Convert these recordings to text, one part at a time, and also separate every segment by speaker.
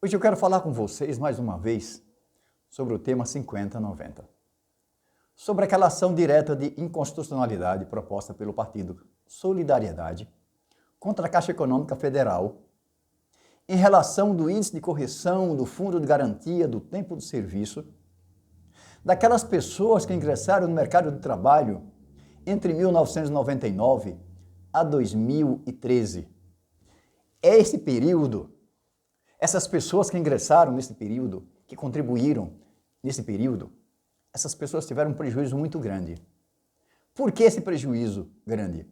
Speaker 1: Hoje eu quero falar com vocês mais uma vez sobre o tema 50-90. Sobre aquela ação direta de inconstitucionalidade proposta pelo partido Solidariedade contra a Caixa Econômica Federal em relação do índice de correção do Fundo de Garantia do Tempo de Serviço daquelas pessoas que ingressaram no mercado de trabalho entre 1999 a 2013. É esse período. Essas pessoas que ingressaram nesse período, que contribuíram nesse período, essas pessoas tiveram um prejuízo muito grande. Por que esse prejuízo grande?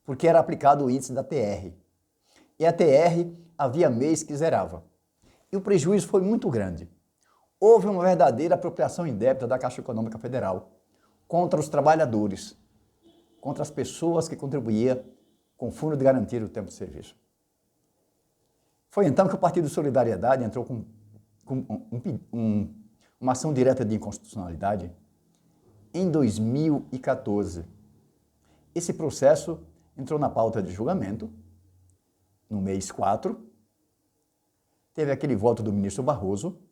Speaker 1: Porque era aplicado o índice da TR. E a TR havia mês que zerava. E o prejuízo foi muito grande. Houve uma verdadeira apropriação indébita da Caixa Econômica Federal contra os trabalhadores, contra as pessoas que contribuíam com o Fundo de Garantia do Tempo de Serviço. Foi então que o Partido Solidariedade entrou com uma ação direta de inconstitucionalidade em 2014. Esse processo entrou na pauta de julgamento no mês 4. Teve aquele voto do ministro Barroso,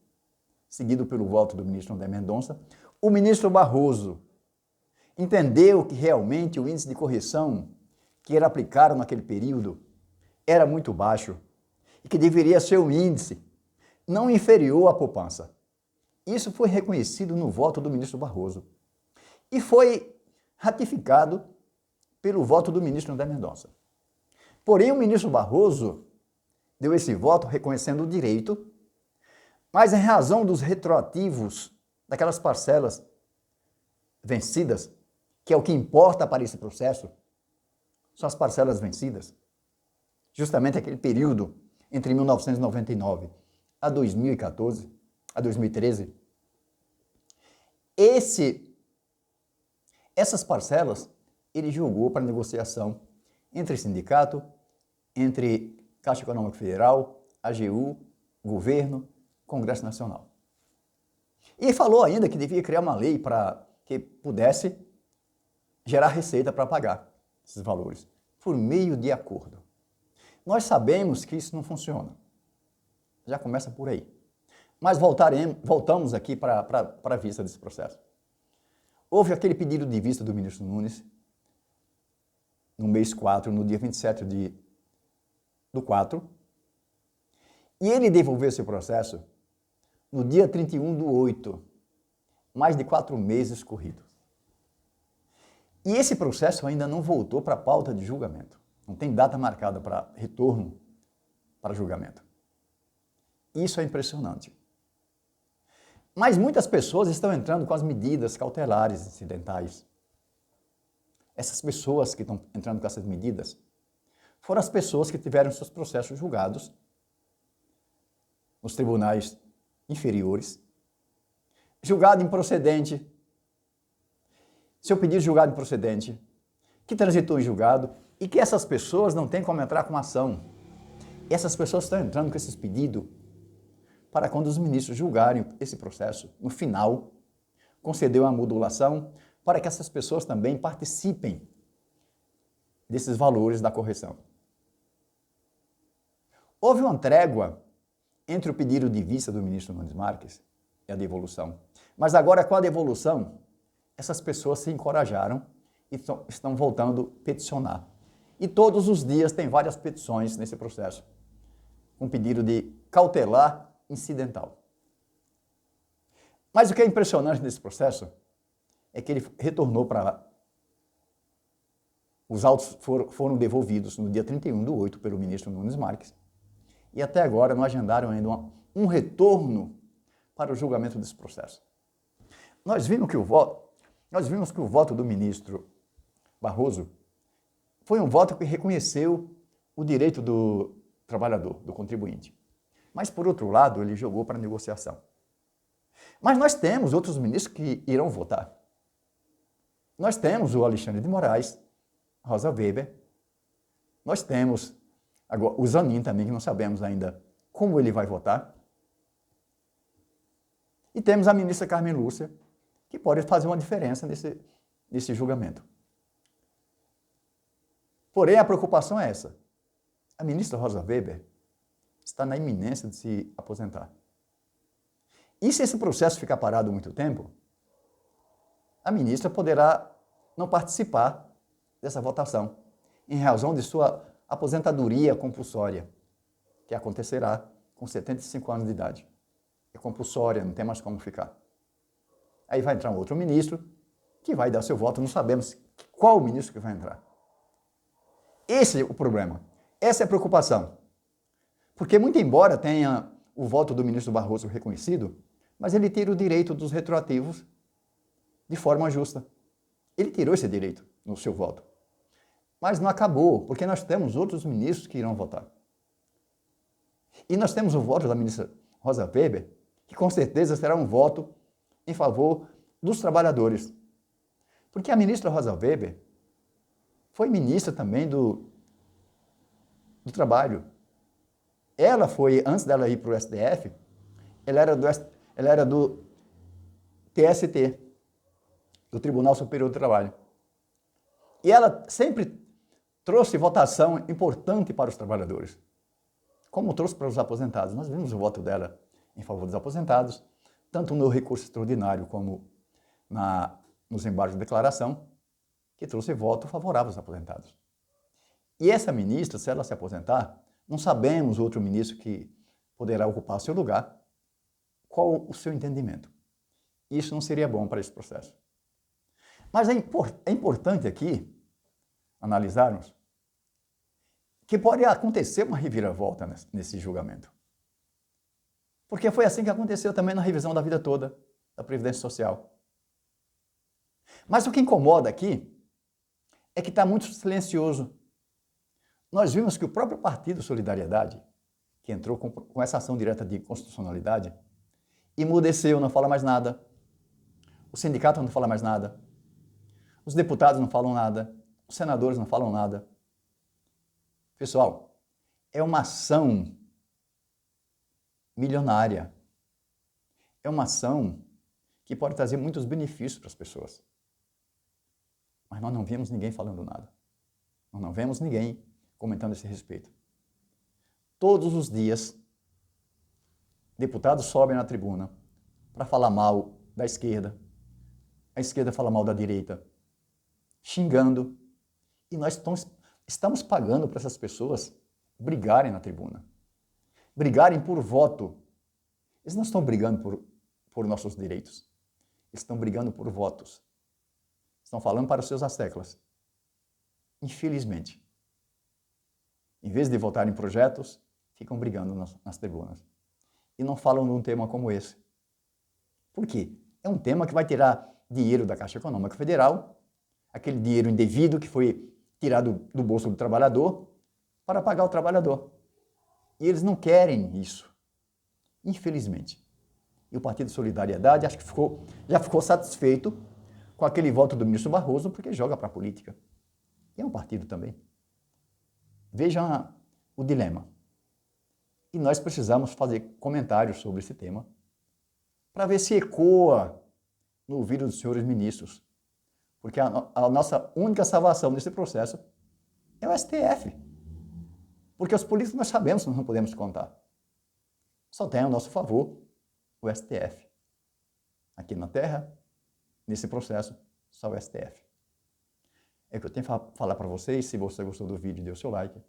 Speaker 1: seguido pelo voto do ministro André Mendonça. O ministro Barroso entendeu que realmente o índice de correção que era aplicado naquele período era muito baixo e que deveria ser um índice não inferior à poupança. Isso foi reconhecido no voto do ministro Barroso e foi ratificado pelo voto do ministro André Mendonça. Porém, o ministro Barroso deu esse voto reconhecendo o direito, mas em razão dos retroativos daquelas parcelas vencidas, que é o que importa para esse processo, são as parcelas vencidas, justamente aquele período entre 1999 a 2013, essas parcelas ele julgou para negociação entre sindicato, entre Caixa Econômica Federal, AGU, governo, Congresso Nacional. E falou ainda que devia criar uma lei para que pudesse gerar receita para pagar esses valores, por meio de acordo. Nós sabemos que isso não funciona. Já começa por aí. Mas voltamos aqui para a vista desse processo. Houve aquele pedido de vista do ministro Nunes, no mês 4, no dia 27 do 4, e ele devolveu esse processo no dia 31 do 8, mais de 4 meses corridos. E esse processo ainda não voltou para a pauta de julgamento. Não tem data marcada para retorno para julgamento. Isso é impressionante. Mas muitas pessoas estão entrando com as medidas cautelares incidentais. Essas pessoas que estão entrando com essas medidas foram as pessoas que tiveram seus processos julgados nos tribunais inferiores, julgado improcedente, seu pedido julgado improcedente, que transitou em julgado, e que essas pessoas não têm como entrar com ação. E essas pessoas estão entrando com esses pedidos para quando os ministros julgarem esse processo, no final, conceder uma modulação para que essas pessoas também participem desses valores da correção. Houve uma trégua entre o pedido de vista do ministro Nunes Marques e a devolução. Mas agora, com a devolução, essas pessoas se encorajaram e estão voltando a peticionar. E todos os dias tem várias petições nesse processo, com pedido de cautelar incidental. Mas o que é impressionante nesse processo é que ele retornou para lá. Os autos foram devolvidos no dia 31 do 8 pelo ministro Nunes Marques. E até agora não agendaram ainda um retorno para o julgamento desse processo. Nós vimos que o voto do ministro Barroso foi um voto que reconheceu o direito do trabalhador, do contribuinte. Mas, por outro lado, ele jogou para a negociação. Mas nós temos outros ministros que irão votar. Nós temos o Alexandre de Moraes, Rosa Weber, nós temos agora o Zanin também, que não sabemos ainda como ele vai votar. E temos a ministra Carmen Lúcia, que pode fazer uma diferença nesse julgamento. Porém, a preocupação é essa. A ministra Rosa Weber está na iminência de se aposentar. E se esse processo ficar parado muito tempo, a ministra poderá não participar dessa votação, em razão de sua aposentadoria compulsória, que acontecerá com 75 anos de idade. É compulsória, não tem mais como ficar. Aí vai entrar um outro ministro que vai dar seu voto, não sabemos qual o ministro que vai entrar. Esse é o problema, essa é a preocupação. Porque, muito embora tenha o voto do ministro Barroso reconhecido, mas ele tira o direito dos retroativos de forma justa. Ele tirou esse direito no seu voto. Mas não acabou, porque nós temos outros ministros que irão votar. E nós temos o voto da ministra Rosa Weber, que com certeza será um voto em favor dos trabalhadores. Porque a ministra Rosa Weber foi ministra também do Trabalho. Ela foi, antes dela ir para o STF, ela era do TST, do Tribunal Superior do Trabalho. E ela sempre trouxe votação importante para os trabalhadores, como trouxe para os aposentados. Nós vimos o voto dela em favor dos aposentados, tanto no recurso extraordinário como nos embargos de declaração, que trouxe voto favorável aos aposentados. E essa ministra, se ela se aposentar, não sabemos outro ministro que poderá ocupar seu lugar, qual o seu entendimento. Isso não seria bom para esse processo. Mas é importante aqui analisarmos que pode acontecer uma reviravolta nesse julgamento. Porque foi assim que aconteceu também na revisão da vida toda da Previdência Social. Mas o que incomoda aqui é que está muito silencioso. Nós vimos que o próprio Partido Solidariedade, que entrou com essa ação direta de constitucionalidade, emudeceu, não fala mais nada. O sindicato não fala mais nada. Os deputados não falam nada. Os senadores não falam nada. Pessoal, é uma ação milionária. É uma ação que pode trazer muitos benefícios para as pessoas. Mas nós não vemos ninguém falando nada. Nós não vemos ninguém comentando esse respeito. Todos os dias, deputados sobem na tribuna para falar mal da esquerda, a esquerda fala mal da direita, xingando, e nós estamos pagando para essas pessoas brigarem na tribuna, brigarem por voto. Eles não estão brigando por nossos direitos, eles estão brigando por votos. Estão falando para os seus asseclas. Infelizmente. Em vez de votar em projetos, ficam brigando nas tribunas. E não falam de um tema como esse. Por quê? É um tema que vai tirar dinheiro da Caixa Econômica Federal, aquele dinheiro indevido que foi tirado do bolso do trabalhador para pagar o trabalhador. E eles não querem isso. Infelizmente. E o Partido Solidariedade acho que já ficou satisfeito com aquele voto do ministro Barroso, porque joga para a política. E é um partido também. Vejam o dilema. E nós precisamos fazer comentários sobre esse tema para ver se ecoa no ouvido dos senhores ministros. Porque a nossa única salvação nesse processo é o STF. Porque os políticos nós sabemos que nós não podemos contar. Só tem ao nosso favor o STF. Aqui na Terra, nesse processo, só o STF. É o que eu tenho a falar para vocês. Se você gostou do vídeo, dê o seu like.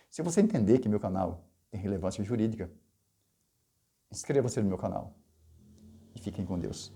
Speaker 1: Se você entender que meu canal tem relevância jurídica, inscreva-se no meu canal. E fiquem com Deus.